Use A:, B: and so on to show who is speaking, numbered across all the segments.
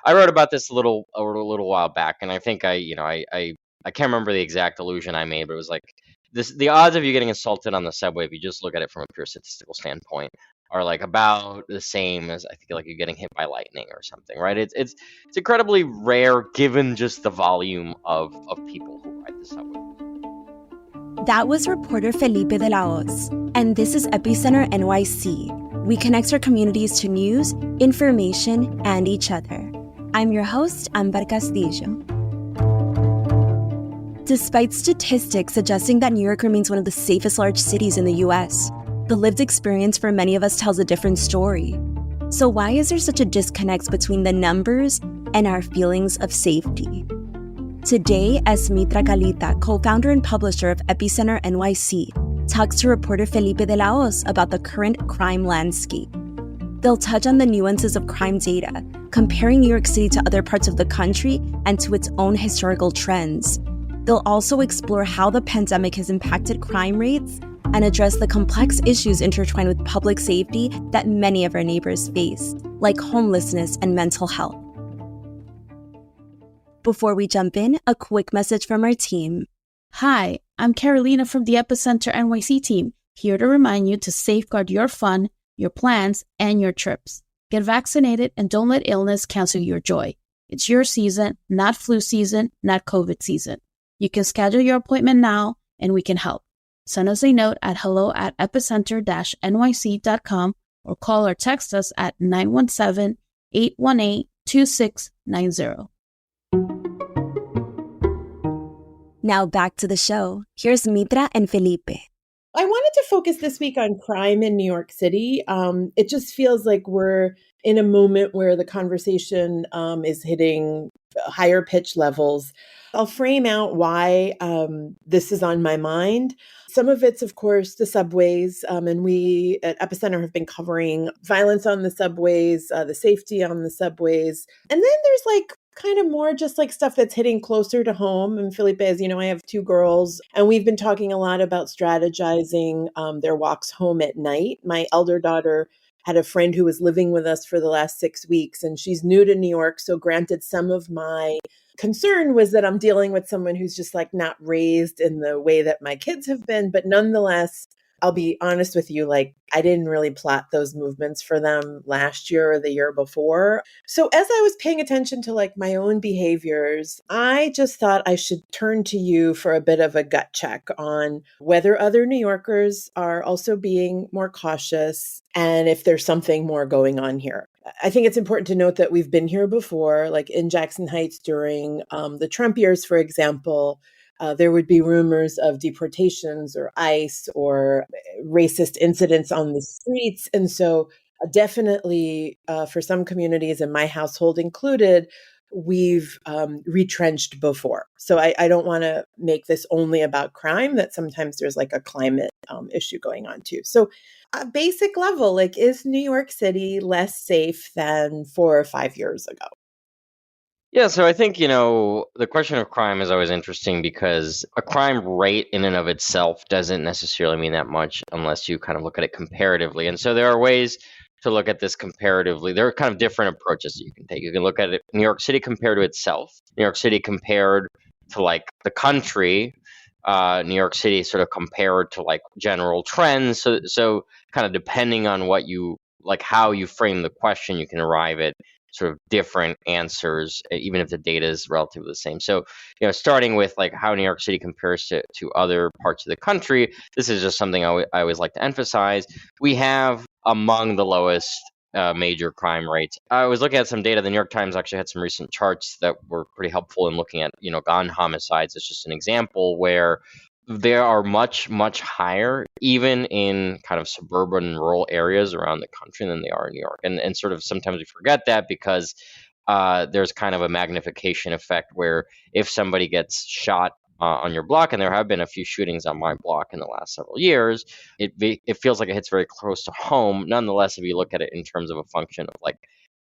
A: I wrote about this a little while back, and I think I can't remember the exact allusion I made, but it was like the odds of you getting assaulted on the subway, if you just look at it from a pure statistical standpoint, are like about the same as I think like you getting hit by lightning or something, right? It's incredibly rare given just the volume of people who ride the subway.
B: That was reporter Felipe De La Hoz, and this is Epicenter NYC. We connect our communities to news, information, and each other. I'm your host, Amber Castillo. Despite statistics suggesting that New York remains one of the safest large cities in the U.S., the lived experience for many of us tells a different story. So why is there such a disconnect between the numbers and our feelings of safety? Today, as Mitra Kalita, co-founder and publisher of Epicenter NYC, talks to reporter Felipe De La Hoz about the current crime landscape. They'll touch on the nuances of crime data, comparing New York City to other parts of the country and to its own historical trends. They'll also explore how the pandemic has impacted crime rates and address the complex issues intertwined with public safety that many of our neighbors face, like homelessness and mental health. Before we jump in, a quick message from our team.
C: Hi, I'm Carolina from the Epicenter NYC team, here to remind you to safeguard your fun, your plans, and your trips. Get vaccinated and don't let illness cancel your joy. It's your season, not flu season, not COVID season. You can schedule your appointment now, and we can help. Send us a note at hello@epicenter-nyc.com or call or text us at 917-818-2690.
B: Now back to the show. Here's Mitra and Felipe.
D: I wanted to focus this week on crime in New York City. It just feels like we're in a moment where the conversation is hitting higher pitch levels. I'll frame out why this is on my mind. Some of it's, of course, the subways. And we at Epicenter have been covering violence on the subways, the safety on the subways. And then there's like kind of more just like stuff that's hitting closer to home. And Felipe, as you know, I have two girls, and we've been talking a lot about strategizing their walks home at night. My elder daughter had a friend who was living with us for the last 6 weeks, and she's new to New York. So granted, some of my concern was that I'm dealing with someone who's just like not raised in the way that my kids have been. But nonetheless, I'll be honest with you, like I didn't really plot those movements for them last year or the year before. So as I was paying attention to like my own behaviors, I just thought I should turn to you for a bit of a gut check on whether other New Yorkers are also being more cautious and if there's something more going on here. I think it's important to note that we've been here before, like in Jackson Heights during the Trump years, for example. There would be rumors of deportations or ICE or racist incidents on the streets. And so definitely for some communities, and my household included, we've retrenched before. So I don't want to make this only about crime, that sometimes there's like a climate issue going on too. So a basic level, like is New York City less safe than 4 or 5 years ago?
A: Yeah, so I think, the question of crime is always interesting because a crime rate in and of itself doesn't necessarily mean that much unless you kind of look at it comparatively. And so there are ways to look at this comparatively. There are kind of different approaches that you can take. You can look at it, New York City compared to itself, New York City compared to like the country, New York City sort of compared to like general trends. So kind of depending on what you, like how you frame the question, you can arrive at sort of different answers, even if the data is relatively the same. So, starting with like how New York City compares to other parts of the country, this is just something I always like to emphasize. We have among the lowest major crime rates. I was looking at some data. The New York Times actually had some recent charts that were pretty helpful in looking at, gun homicides. It's just an example where they are much, much higher, even in kind of suburban and rural areas around the country than they are in New York. And sort of sometimes we forget that because there's kind of a magnification effect where if somebody gets shot on your block, and there have been a few shootings on my block in the last several years, it feels like it hits very close to home. Nonetheless, if you look at it in terms of a function of like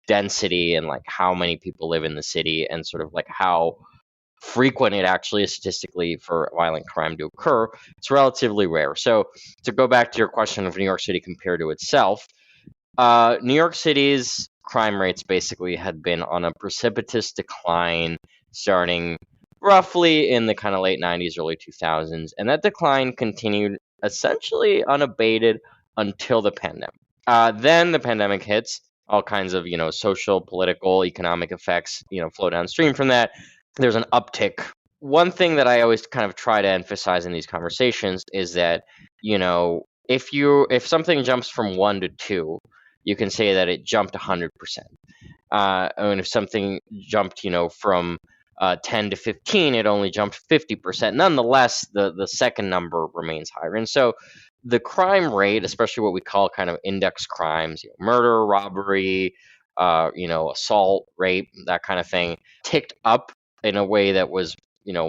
A: density and like how many people live in the city and sort of like how frequent it actually is statistically for violent crime to occur, it's relatively rare. So to go back to your question of New York City compared to itself, New York City's crime rates basically had been on a precipitous decline starting roughly in the kind of late 90s, early 2000s. And that decline continued essentially unabated until the pandemic. Then the pandemic hits, all kinds of, social, political, economic effects, flow downstream from that. There's an uptick. One thing that I always kind of try to emphasize in these conversations is that, if something jumps from 1 to 2, you can say that it jumped 100%. And if something jumped, from 10 to 15, it only jumped 50%. Nonetheless, the second number remains higher. And so the crime rate, especially what we call kind of index crimes, murder, robbery, assault, rape, that kind of thing, ticked up in a way that was,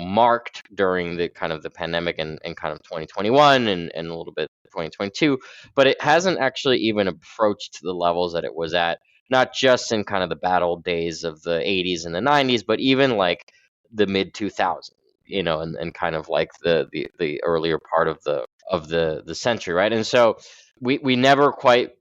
A: marked during the kind of the pandemic and kind of 2021 and a little bit 2022. But it hasn't actually even approached the levels that it was at, not just in kind of the bad old days of the 80s and the 90s, but even like the mid 2000s, and kind of like the earlier part of the century, right? And so we never quite,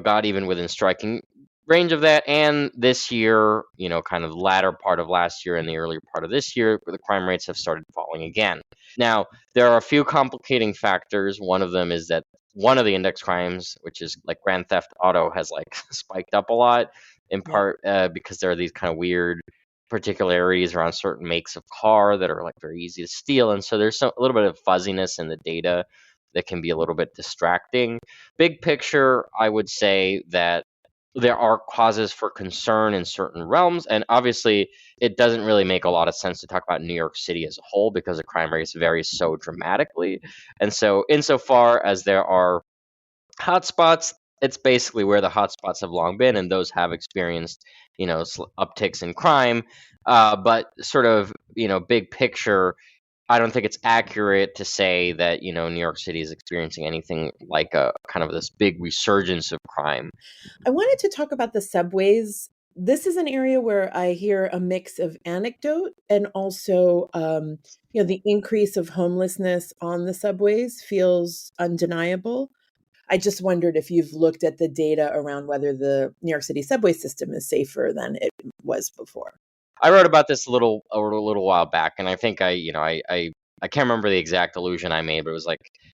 A: got even within striking range of that. And this year, kind of the latter part of last year and the earlier part of this year, the crime rates have started falling again. Now, there are a few complicating factors. One of them is that one of the index crimes, which is like grand theft auto, has like spiked up a lot, in part because there are these kind of weird particularities around certain makes of car that are like very easy to steal. And so there's a little bit of fuzziness in the data that can be a little bit distracting. Big picture, I would say that there are causes for concern in certain realms. And obviously, it doesn't really make a lot of sense to talk about New York City as a whole because the crime rates vary so dramatically. And so insofar as there are hotspots, it's basically where the hotspots have long been, and those have experienced, upticks in crime. But sort of, big picture, I don't think it's accurate to say that, New York City is experiencing anything like a kind of this big resurgence of crime.
D: I wanted to talk about the subways. This is an area where I hear a mix of anecdote and also, the increase of homelessness on the subways feels undeniable. I just wondered if you've looked at the data around whether the New York City subway system is safer than it was before.
A: I wrote about this a little while back, and I think I can't remember the exact allusion I made, but it was like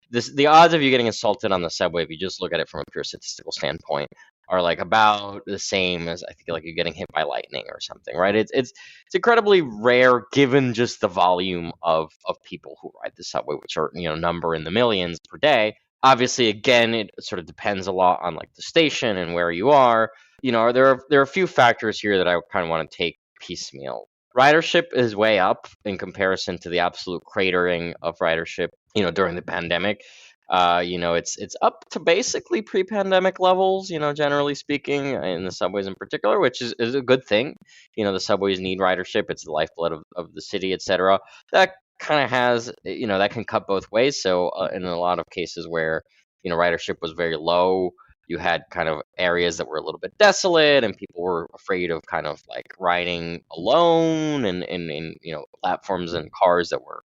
A: this: the odds of you getting assaulted on the subway, if you just look at it from a pure statistical standpoint, are like about the same as I think like you're getting hit by lightning or something, right? It's incredibly rare given just the volume of people who ride the subway, which are number in the millions per day. Obviously, again, it sort of depends a lot on like the station and where you are. There are a few factors here that I kind of want to take piecemeal. Ridership is way up in comparison to the absolute cratering of ridership, during the pandemic. It's up to basically pre-pandemic levels, generally speaking, in the subways in particular, which is a good thing. The subways need ridership. It's the lifeblood of the city, etc. That kind of has, that can cut both ways. So in a lot of cases where, ridership was very low, you had kind of areas that were a little bit desolate and people were afraid of kind of like riding alone and platforms and cars that were,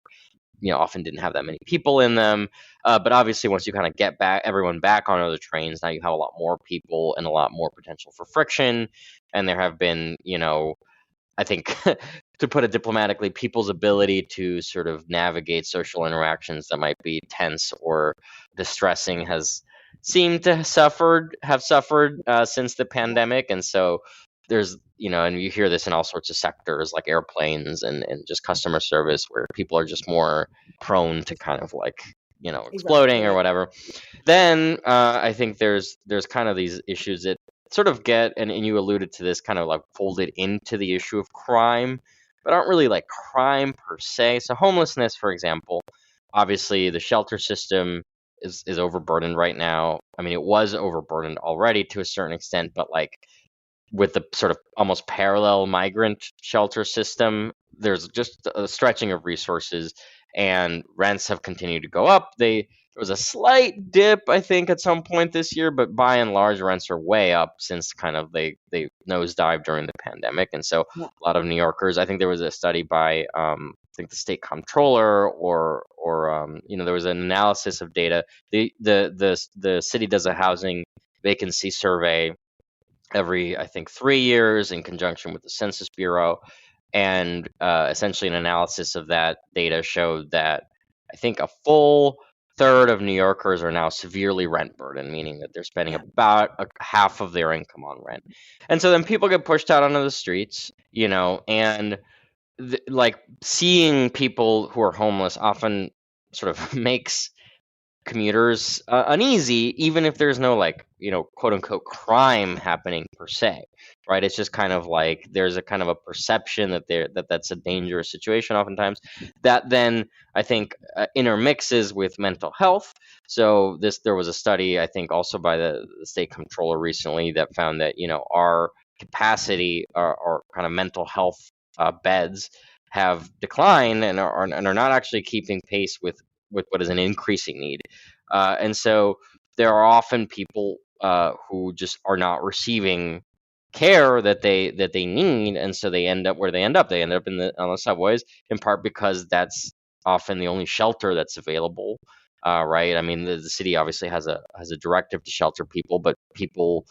A: often didn't have that many people in them. But obviously, once you kind of get everyone back on other trains, now you have a lot more people and a lot more potential for friction. And there have been, I think, to put it diplomatically, people's ability to sort of navigate social interactions that might be tense or distressing has seemed to have suffered since the pandemic. And so there's, and you hear this in all sorts of sectors like airplanes and just customer service where people are just more prone to kind of like, exploding or whatever. Then I think there's kind of these issues that sort of get, and you alluded to this, kind of like folded into the issue of crime, but aren't really like crime per se. So homelessness, for example, obviously the shelter system is overburdened right now. I mean, it was overburdened already to a certain extent, but like with the sort of almost parallel migrant shelter system, there's just a stretching of resources and rents have continued to go up. There was a slight dip, I think, at some point this year, but by and large, rents are way up since kind of they nosedived during the pandemic. And so a lot of New Yorkers, I think there was a study by I think the state comptroller or there was an analysis of data. The city does a housing vacancy survey every, I think, 3 years in conjunction with the Census Bureau. And essentially an analysis of that data showed that I think a full third of New Yorkers are now severely rent burdened, meaning that they're spending about half of their income on rent. And so then people get pushed out onto the streets, and like seeing people who are homeless often sort of makes commuters uneasy, even if there's no quote unquote crime happening per se, right? It's just kind of like there's a kind of a perception that's a dangerous situation oftentimes, that then I think intermixes with mental health. So there was a study, I think also by the state comptroller recently, that found that our capacity, our kind of mental health beds have declined and are not actually keeping pace with what is an increasing need. And so there are often people who just are not receiving care that they need, and so they end up where they end up. They end up on the subways, in part because that's often the only shelter that's available. Right? I mean, the city obviously has a directive to shelter people, but people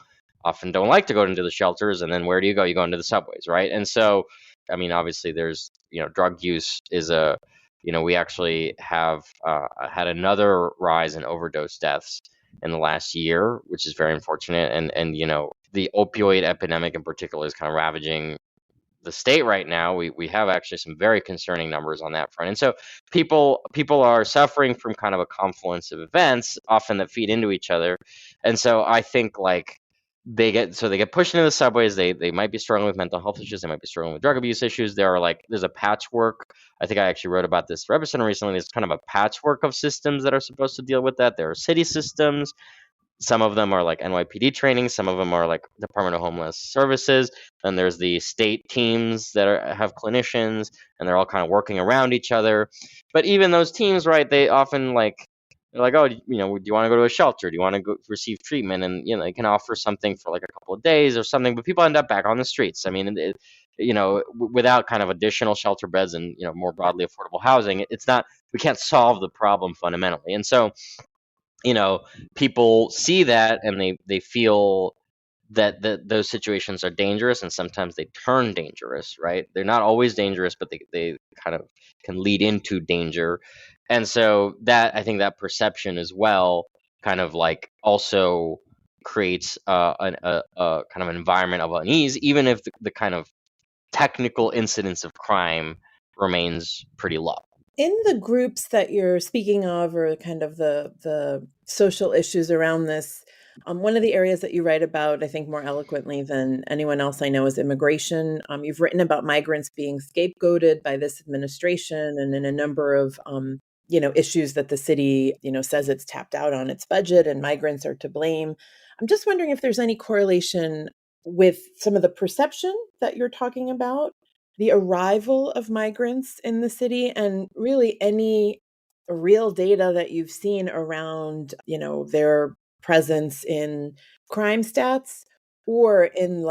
A: often don't like to go into the shelters. And then where do you go? You go into the subways, right? And so, I mean, obviously, there's drug use is a we actually have had another rise in overdose deaths in the last year, which is very unfortunate. And the opioid epidemic in particular is kind of ravaging the state right now. We have actually some very concerning numbers on that front. And so people are suffering from kind of a confluence of events, often that feed into each other. And so I think they get pushed into the subways. They might be struggling with mental health issues. They might be struggling with drug abuse issues. There's a patchwork. I think I actually wrote about this for Epicenter recently. There's kind of a patchwork of systems that are supposed to deal with that. There are city systems. Some of them are like NYPD training. Some of them are like Department of Homeless Services. And there's the state teams that have clinicians, and they're all kind of working around each other. But even those teams, right, they often they're like, oh, do you want to go to a shelter? Do you want to go receive treatment? And they can offer something for like a couple of days or something, but people end up back on the streets. I mean, without kind of additional shelter beds and more broadly affordable housing, we can't solve the problem fundamentally. And so people see that and they feel that those situations are dangerous, and sometimes they turn dangerous, right? They're not always dangerous, but they kind of can lead into danger. And so that, I think that perception as well kind of like also creates a kind of an environment of unease, even if the kind of technical incidence of crime remains pretty low.
D: In the groups that you're speaking of, or kind of the social issues around this, one of the areas that you write about, I think more eloquently than anyone else I know, is immigration. You've written about migrants being scapegoated by this administration, and in a number of issues that the city says it's tapped out on its budget, and migrants are to blame. I'm just wondering if there's any correlation with some of the perception that you're talking about, the arrival of migrants in the city, and really any real data that you've seen around, their presence in crime stats, or in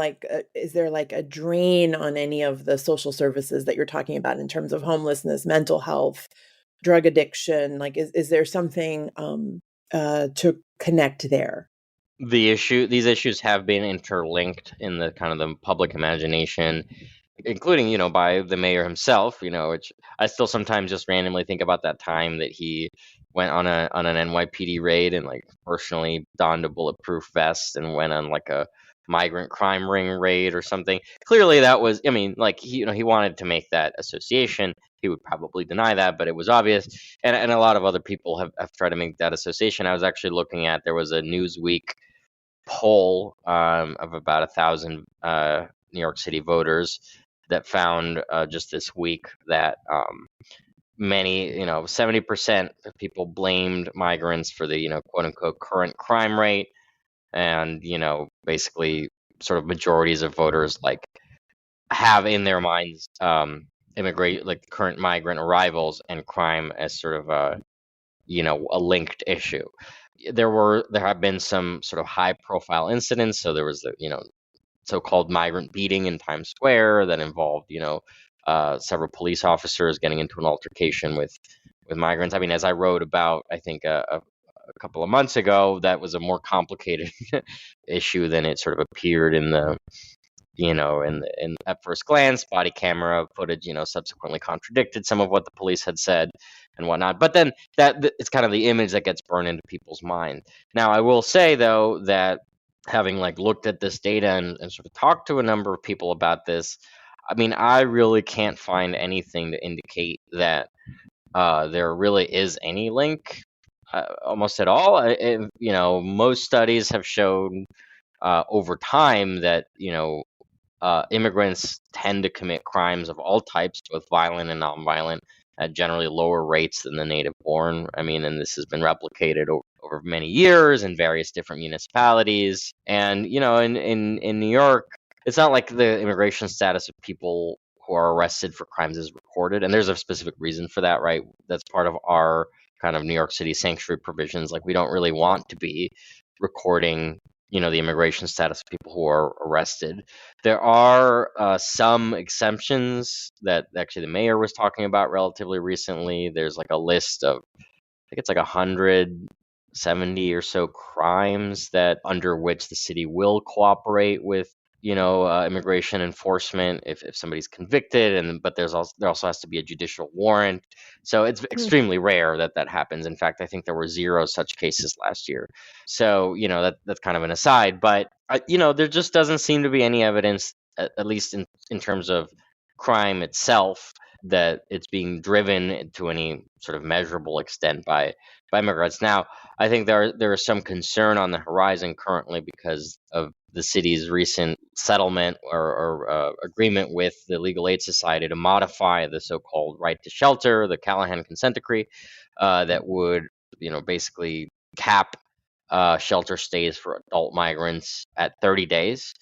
D: is there like a drain on any of the social services that you're talking about in terms of homelessness, mental health, drug addiction? Like, is there something to connect there?
A: These issues have been interlinked in the kind of the public imagination, including by the mayor himself, which I still sometimes just randomly think about that time that he went on an NYPD raid and personally donned a bulletproof vest and went on a migrant crime ring raid or something. Clearly that was, he wanted to make that association. He would probably deny that, but it was obvious. And a lot of other people have tried to make that association. I was actually looking at, there was a Newsweek poll of about 1,000 New York City voters that found just this week that many, 70% of people blamed migrants for the, quote unquote, current crime rate. And, basically sort of majorities of voters have in their minds current migrant arrivals and crime as sort of a linked issue. There have been some sort of high profile incidents. So there was the, so-called migrant beating in Times Square that involved, several police officers getting into an altercation with migrants. I mean, as I wrote about, I think a a couple of months ago, that was a more complicated issue than it sort of appeared in the in at first glance. Body camera footage, subsequently contradicted some of what the police had said and whatnot. But then it's kind of the image that gets burned into people's mind. Now, I will say though that having looked at this data and sort of talked to a number of people about this, I mean, I really can't find anything to indicate that there really is any link, almost at all. Most studies have shown over time that immigrants tend to commit crimes of all types, both violent and nonviolent, at generally lower rates than the native born. I mean, and this has been replicated over many years in various different municipalities. And, in New York, it's not like the immigration status of people who are arrested for crimes is recorded. And there's a specific reason for that, right? That's part of our kind of New York City sanctuary provisions. Like, we don't really want to be recording the immigration status of people who are arrested. There are some exemptions that actually the mayor was talking about relatively recently. There's a list of, I think it's 170 or so crimes that under which the city will cooperate with immigration enforcement if somebody's convicted, but there also has to be a judicial warrant. So it's extremely rare that happens. In fact, I think there were 0 such cases last year. So that's kind of an aside, but there just doesn't seem to be any evidence, at least in terms of crime itself, that it's being driven to any sort of measurable extent by immigrants. Now, I think there is some concern on the horizon currently because of the city's recent settlement or agreement with the Legal Aid Society to modify the so-called right to shelter, the Callahan Consent Decree, that would, basically cap shelter stays for adult migrants at 30 days.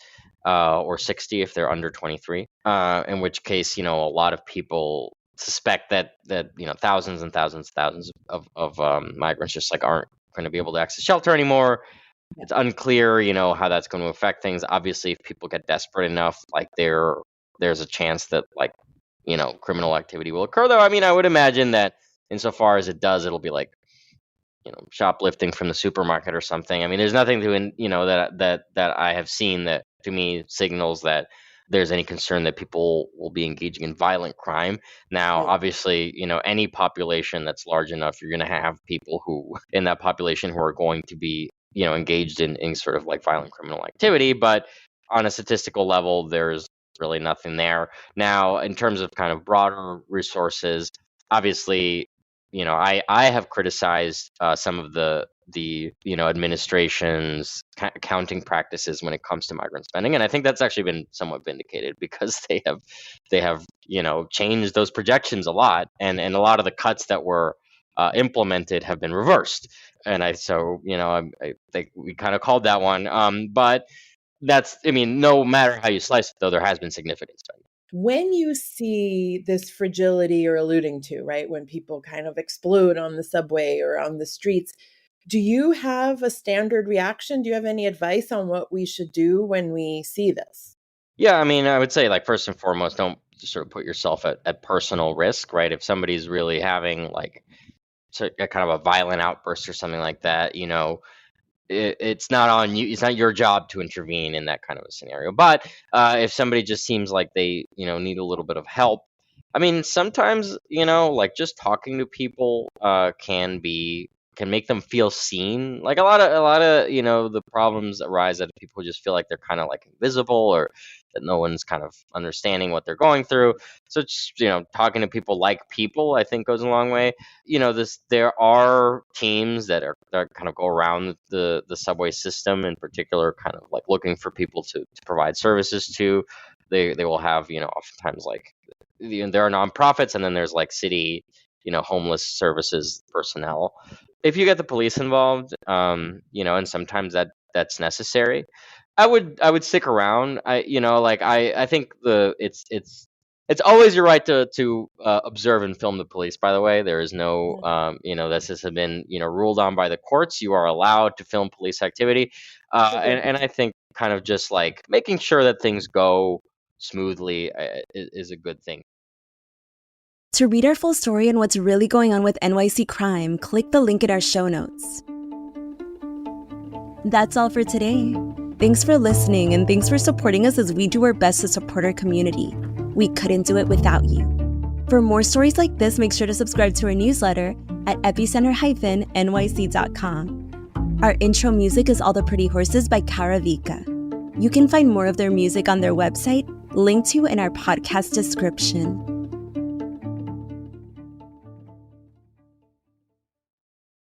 A: Or 60 if they're under 23, in which case, a lot of people suspect that thousands and thousands of migrants just aren't going to be able to access shelter anymore. It's unclear, how that's going to affect things. Obviously, if people get desperate enough, there's a chance that criminal activity will occur. Though, I mean, I would imagine that insofar as it does, it'll be shoplifting from the supermarket or something. I mean, there's nothing that I have seen that to me signals that there's any concern that people will be engaging in violent crime. Now, obviously, any population that's large enough, you're going to have people who in that population who are going to be, engaged in sort of violent criminal activity. But on a statistical level, there's really nothing there. Now, in terms of kind of broader resources, obviously, I have criticized some of the administration's accounting practices when it comes to migrant spending, and I think that's actually been somewhat vindicated because they have changed those projections a lot, and a lot of the cuts that were implemented have been reversed. And I think we kind of called that one, but that's, I mean, no matter how you slice it, though, there has been significant spending.
D: When you see this fragility you're alluding to, right, when people kind of explode on the subway or on the streets, do you have a standard reaction? Do you have any advice on what we should do when we see this?
A: Yeah, I mean, I would say, first and foremost, don't just sort of put yourself at personal risk, right? If somebody's really having a kind of a violent outburst or something like that, it's not on you. It's not your job to intervene in that kind of a scenario. But if somebody just seems like they, need a little bit of help, I mean, sometimes, just talking to people can make them feel seen. A lot of the problems arise out of people who just feel like they're kind of invisible, or that no one's kind of understanding what they're going through. So just talking to people I think goes a long way. There are teams that kind of go around the subway system, in particular, kind of looking for people to provide services to. They will have oftentimes there are nonprofits, and then there's city homeless services personnel. If you get the police involved, and sometimes that's necessary, I would stick around. I think it's always your right to observe and film the police. By the way, there is no this has been ruled on by the courts. You are allowed to film police activity, and I think kind of just making sure that things go smoothly is a good thing.
B: To read our full story and what's really going on with NYC crime, click the link in our show notes. That's all for today. Thanks for listening, and thanks for supporting us as we do our best to support our community. We couldn't do it without you. For more stories like this, make sure to subscribe to our newsletter at epicenter-nyc.com. Our intro music is All the Pretty Horses by Karavika. You can find more of their music on their website, linked to in our podcast description.